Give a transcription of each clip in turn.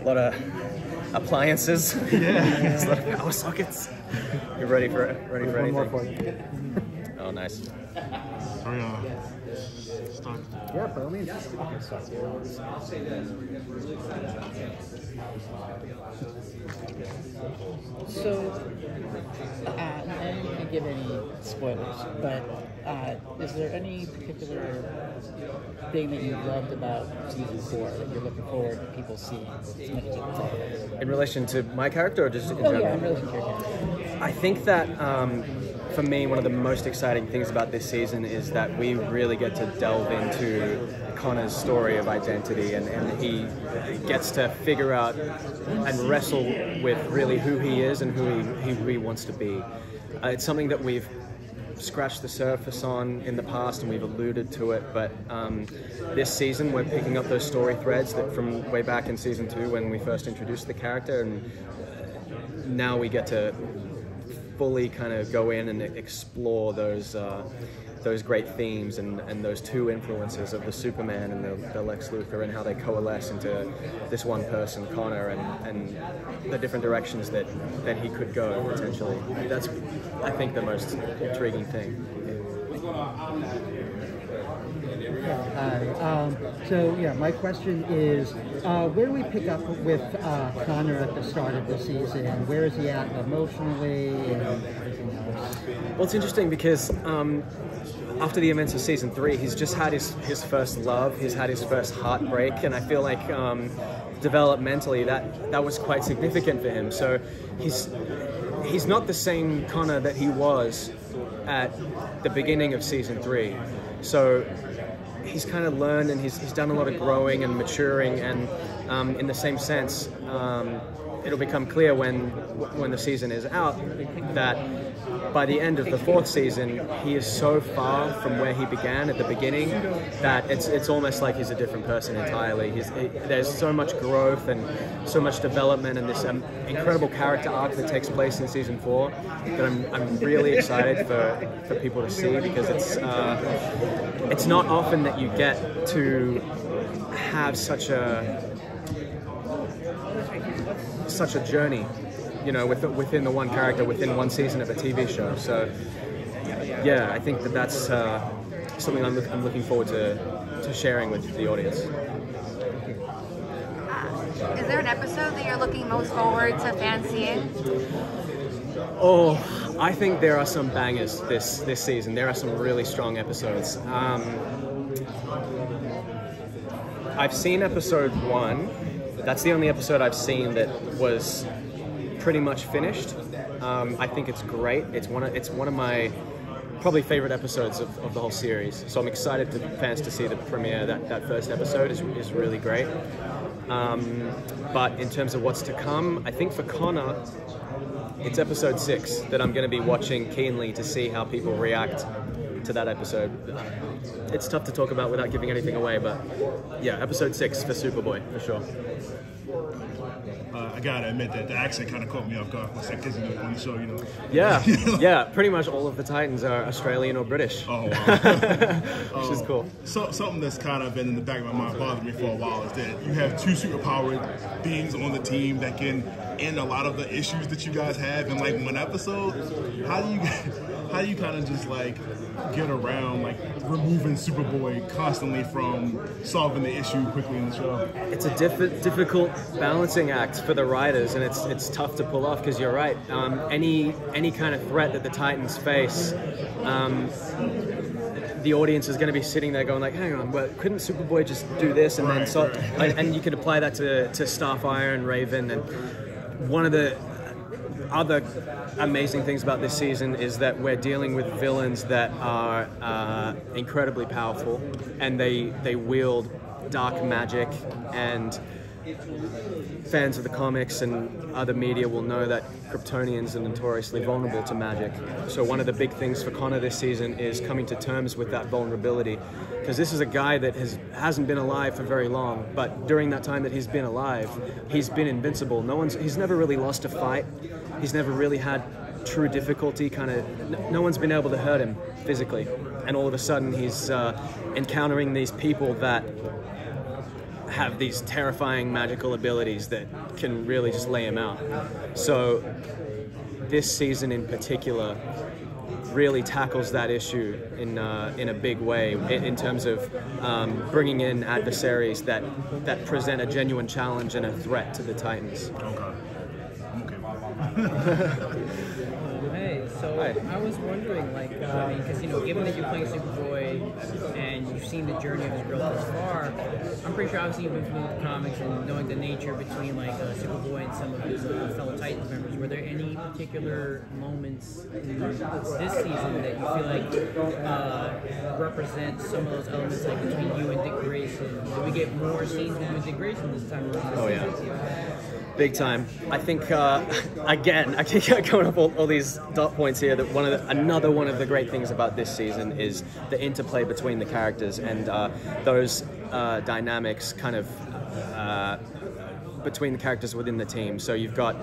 A lot of appliances. Yeah. A lot of power sockets. You ready for it? Ready for anything? One more for you. Oh, nice. Sorry, start. Yeah, by all means. So, I'm not going to give any spoilers, but is there any particular thing that you loved about season 4 that you're looking forward to people seeing that's making you excited? In relation to my character or just in general? Yeah, in relation to your character. I think that for me, one of the most exciting things about this season is that we really get to delve into Connor's story of identity, and he gets to figure out and wrestle with really who he is and who he wants to be. It's something that we've scratched the surface on in the past and we've alluded to it, but this season we're picking up those story threads that from way back in season 2 when we first introduced the character, and now we get to fully kind of go in and explore those great themes and those two influences of the Superman and the Lex Luthor, and how they coalesce into this one person, Connor, and the different directions that he could go potentially. That's, I think, the most intriguing thing. My question is, where do we pick up with Connor at the start of the season? Where is he at emotionally and everything else? Well, it's interesting because after the events of season 3, he's just had his first love, he's had his first heartbreak, and I feel like developmentally that was quite significant for him. So he's not the same Connor that he was at the beginning of season 3. So he's kind of learned and he's done a lot of growing and maturing, and in the same sense, it'll become clear when the season is out that by the end of the 4th season, he is so far from where he began at the beginning that it's almost like he's a different person entirely. There's so much growth and so much development and this incredible character arc that takes place in season 4 that I'm really excited for people to see, because it's not often that you get to have such a journey, you know, within the one character, within one season of a TV show. So, yeah, I think that's something I'm looking forward to sharing with the audience. Is there an episode that you're looking most forward to fans seeing? Oh, I think there are some bangers this season. There are some really strong episodes. I've seen episode 1. That's the only episode I've seen that was pretty much finished. I think it's great. It's one of my probably favorite episodes of the whole series. So I'm excited for fans to see the premiere. That first episode is really great. But in terms of what's to come, I think for Connor, it's episode 6 that I'm going to be watching keenly to see how people react to that episode. It's tough to talk about without giving anything away, but yeah, episode 6 for Superboy, for sure. I gotta admit that the accent kind of caught me off guard for a second, because on the show, you know. Yeah, yeah, pretty much all of the Titans are Australian or British. Oh, wow. Which is cool. So something that's kind of been in the back of my mind, bothered me for a while, is that you have 2 superpowered beings on the team that can end a lot of the issues that you guys have in like one episode. How do you kind of just like get around like removing Superboy constantly from solving the issue quickly in the show? It's a difficult balancing act for the writers, and it's tough to pull off, because you're right. Any kind of threat that the Titans face, the audience is going to be sitting there going like, hang on, well, couldn't Superboy just do this? And then and you could apply that to Starfire and Raven. And one of the other amazing things about this season is that we're dealing with villains that are incredibly powerful, and they wield dark magic, and fans of the comics and other media will know that Kryptonians are notoriously vulnerable to magic. So one of the big things for Connor this season is coming to terms with that vulnerability, because this is a guy that hasn't been alive for very long, but during that time that he's been alive, he's been invincible. He's never really lost a fight. He's never really had true difficulty. No one's been able to hurt him physically, and all of a sudden he's encountering these people that have these terrifying magical abilities that can really just lay him out. So this season in particular really tackles that issue in a big way in terms of bringing in adversaries that present a genuine challenge and a threat to the Titans. Hey, so Hi. I was wondering, like, I mean, because, you know, given that you're playing Superboy and you've seen the journey of his growth thus far, I'm pretty sure obviously you've been familiar with the comics and knowing the nature between, like, Superboy and some of his fellow Titans members. Were there any particular moments in this season that you feel like represent some of those elements, like, between you and Dick Grayson? Did we get more scenes with you and Dick Grayson this time around? Oh, yeah. Big time. I think, again, I keep going up all these dot points here, that another one of the great things about this season is the interplay between the characters and those dynamics kind of between the characters within the team. So you've got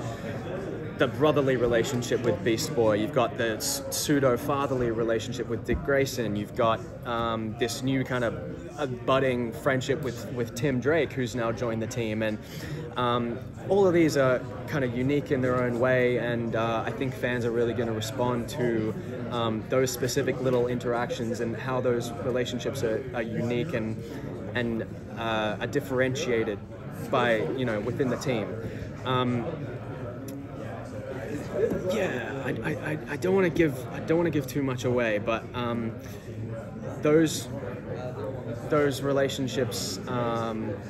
the brotherly relationship with Beast Boy, you've got the pseudo-fatherly relationship with Dick Grayson, you've got this new kind of budding friendship with Tim Drake, who's now joined the team, and all of these are kind of unique in their own way, and I think fans are really going to respond to those specific little interactions and how those relationships are unique and are differentiated by, you know, within the team. Yeah, I don't want to give too much away, but those relationships,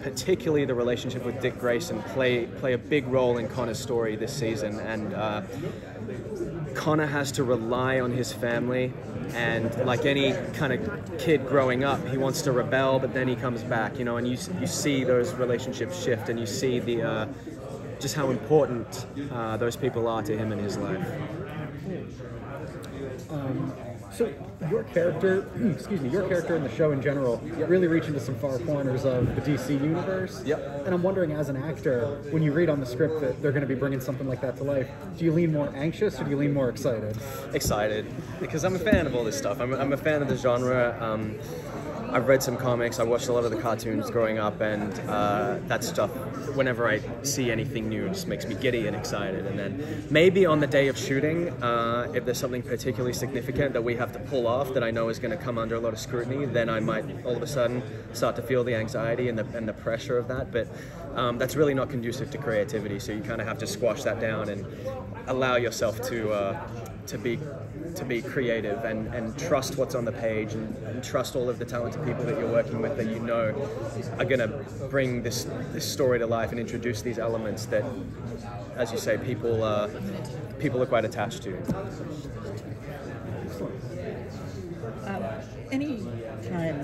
particularly the relationship with Dick Grayson, play a big role in Connor's story this season, and Connor has to rely on his family, and like any kind of kid growing up, he wants to rebel, but then he comes back, you know, and you see those relationships shift, and you see the just how important those people are to him in his life. So your character, your character in the show in general, really reach into some far corners of the DC universe. Yep. And I'm wondering, as an actor, when you read on the script that they're going to be bringing something like that to life, do you lean more anxious or do you lean more excited? Excited, because I'm a fan of all this stuff. I'm a fan of the genre. I've read some comics, I watched a lot of the cartoons growing up, and that stuff, whenever I see anything new, just makes me giddy and excited. And then maybe on the day of shooting, if there's something particularly significant that we have to pull off that I know is going to come under a lot of scrutiny, then I might all of a sudden start to feel the anxiety and the pressure of that. But that's really not conducive to creativity, so you kind of have to squash that down and allow yourself to be creative and trust what's on the page and trust all of the talented people that you're working with, that you know are going to bring this story to life and introduce these elements that, as you say, people are quite attached to. Any time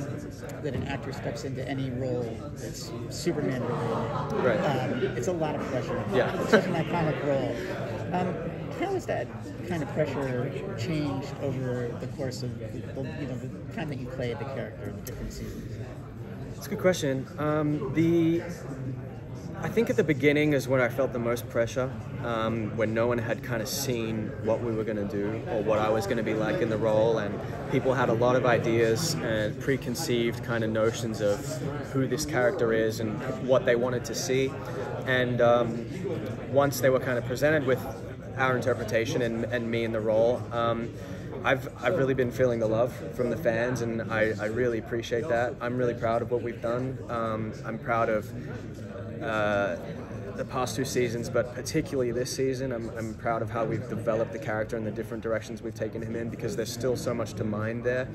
that an actor steps into any role that's Superman related, Right. it's a lot of pressure. Yeah. It's such an iconic role. How has that kind of pressure changed over the course of the time that you played the character in the different seasons? That's a good question. I think at the beginning is when I felt the most pressure, when no one had kind of seen what we were going to do or what I was going to be like in the role, and people had a lot of ideas and preconceived kind of notions of who this character is and what they wanted to see. And once they were kind of presented with our interpretation and me in the role, I've really been feeling the love from the fans, and I really appreciate that. I'm really proud of what we've done. I'm proud of the past two seasons, but particularly this season, I'm proud of how we've developed the character and the different directions we've taken him in, because there's still so much to mine there,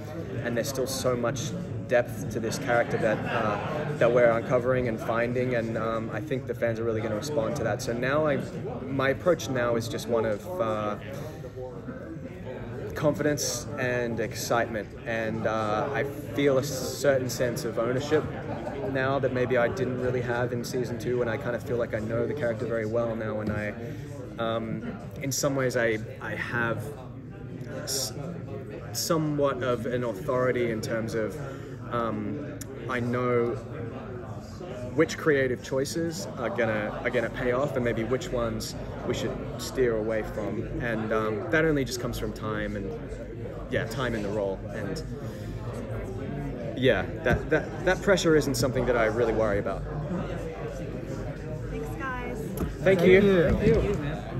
and there's still so much depth to this character that we're uncovering and finding, and I think the fans are really going to respond to that. So now my approach now is just one of confidence and excitement, and I feel a certain sense of ownership now that maybe I didn't really have in season 2, and I kind of feel like I know the character very well now, and I in some ways I have somewhat of an authority in terms of I know which creative choices are gonna pay off, and maybe which ones we should steer away from, and that only just comes from time and time in the role, and that pressure isn't something that I really worry about. Thank you. Thank you. Man.